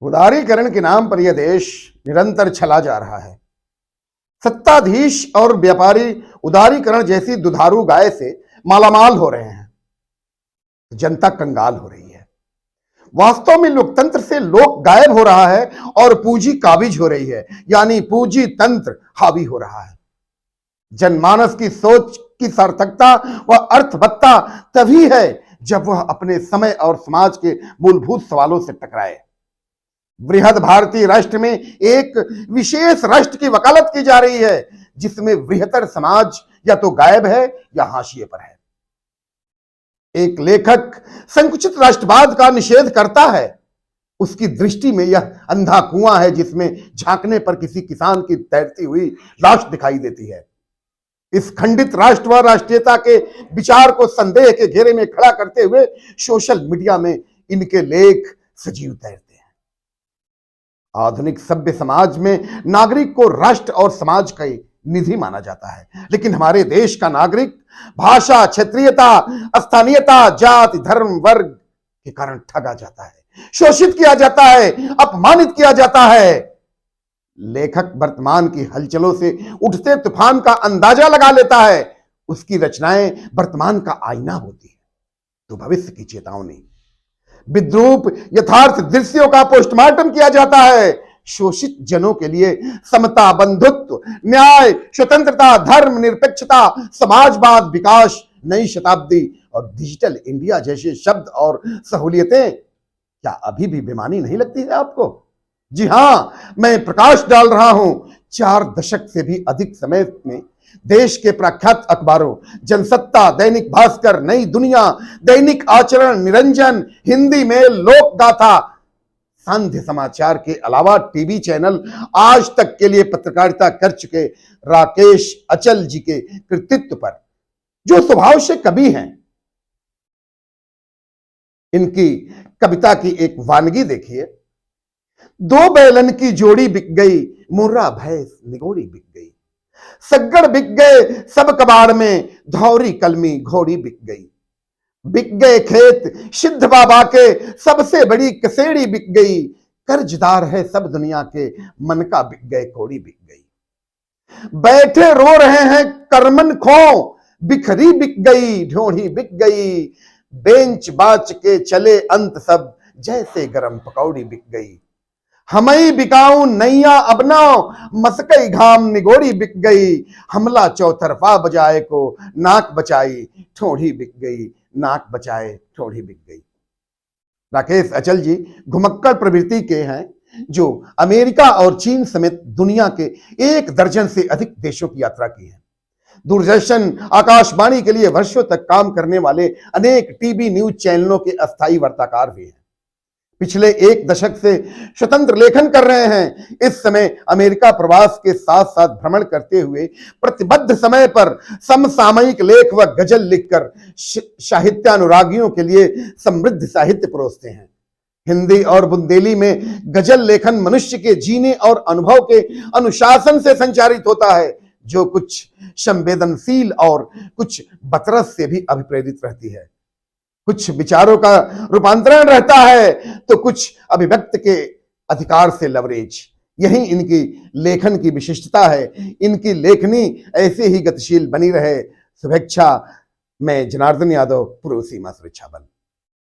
उदारीकरण के नाम पर यह देश निरंतर चला जा रहा है। सत्ताधीश और व्यापारी उदारीकरण जैसी दुधारू गाय से मालामाल हो रहे हैं। जनता कंगाल हो रही है। वास्तव में लोकतंत्र से लोक गायब हो रहा है और पूंजी काबिज हो रही है, यानी पूंजी तंत्र हावी हो रहा है। जनमानस की सोच की सार्थकता व अर्थवत्ता तभी है जब वह अपने समय और समाज के मूलभूत सवालों से टकराए। बृहद भारतीय राष्ट्र में एक विशेष राष्ट्र की वकालत की जा रही है, जिसमें वृहत्तर समाज या तो गायब है या हाशिए पर है। एक लेखक संकुचित राष्ट्रवाद का निषेध करता है। उसकी दृष्टि में यह अंधा कुआं है जिसमें झांकने पर किसी किसान की तैरती हुई लाश दिखाई देती है। इस खंडित राष्ट्र व राष्ट्रीयता के विचार को संदेह के घेरे में खड़ा करते हुए सोशल मीडिया में इनके लेख सजीव तैरते हैं। आधुनिक सभ्य समाज में नागरिक को राष्ट्र और समाज का निधि माना जाता है, लेकिन हमारे देश का नागरिक भाषा, क्षेत्रीयता, स्थानीयता, जाति, धर्म, वर्ग के कारण ठगा जाता है, शोषित किया जाता है, अपमानित किया जाता है। लेखक वर्तमान की हलचलों से उठते तूफान का अंदाजा लगा लेता है। उसकी रचनाएं वर्तमान का आईना होती है तो भविष्य की चेतावनी। विद्रूप यथार्थ दृश्यों का पोस्टमार्टम किया जाता है। शोषित जनों के लिए समता, बंधुत्व, न्याय, स्वतंत्रता, धर्म निरपेक्षता, समाजवाद, विकास, नई शताब्दी और डिजिटल इंडिया जैसे शब्द और सहूलियतें क्या अभी भी बेमानी नहीं लगती है आपको? जी हां, मैं प्रकाश डाल रहा हूं। 4 दशक से भी अधिक समय में देश के प्रख्यात अखबारों जनसत्ता, दैनिक भास्कर, नई दुनिया, दैनिक आचरण, निरंजन, हिंदी में लोक गाथा, संध्य समाचार के अलावा टीवी चैनल आज तक के लिए पत्रकारिता कर चुके राकेश अचल जी के कृतित्व पर, जो स्वभाव से कवि हैं, इनकी कविता की एक वानगी देखिए। 2 बैलन की जोड़ी बिक गई, मुर्रा भैंस निगोड़ी बिक गई। सग्गड़ बिक गए सब कबाड़ में, धौरी कलमी घोड़ी बिक गई। बिक गए खेत सिद्ध बाबा के, सबसे बड़ी कसेड़ी बिक गई। कर्जदार है सब दुनिया के, मन का बिक गए कोड़ी बिक गई। बैठे रो रहे हैं करमन खो, बिखरी बिक गई ढोढ़ी बिक गई। बेंच बाच के चले अंत सब, जैसे गरम पकौड़ी बिक गई। हमई बिकाऊं नैया अपनाओ, मसकई घाम निगोड़ी बिक गई। हमला चौतरफा बजाए को, नाक बचाई ठोड़ी बिक गई। नाक बचाए ठोड़ी बिक गई। राकेश अचल जी घुमक्कड़ प्रवृत्ति के हैं, जो अमेरिका और चीन समेत दुनिया के 1 दर्जन से अधिक देशों की यात्रा की है। दूरदर्शन, आकाशवाणी के लिए वर्षों तक काम करने वाले अनेक टीवी न्यूज चैनलों के अस्थायी वार्ताकार भी हैं। पिछले 1 दशक से स्वतंत्र लेखन कर रहे हैं। इस समय अमेरिका प्रवास के साथ साथ भ्रमण करते हुए प्रतिबद्ध समय पर समसामयिक लेख व गजल लिखकर साहित्यानुरागियों के लिए समृद्ध साहित्य परोसते हैं। हिंदी और बुंदेली में गजल लेखन मनुष्य के जीने और अनुभव के अनुशासन से संचारित होता है, जो कुछ संवेदनशील और कुछ बतरस से भी अभिप्रेरित रहती है। कुछ विचारों का रूपांतरण रहता है तो कुछ अभिव्यक्त के अधिकार से लवरेज। यही इनकी लेखन की विशिष्टता है। इनकी लेखनी ऐसे ही गतिशील बनी रहे। शुभेच्छा। मैं जनार्दन यादव, पूर्व सीमा सुरक्षा बल।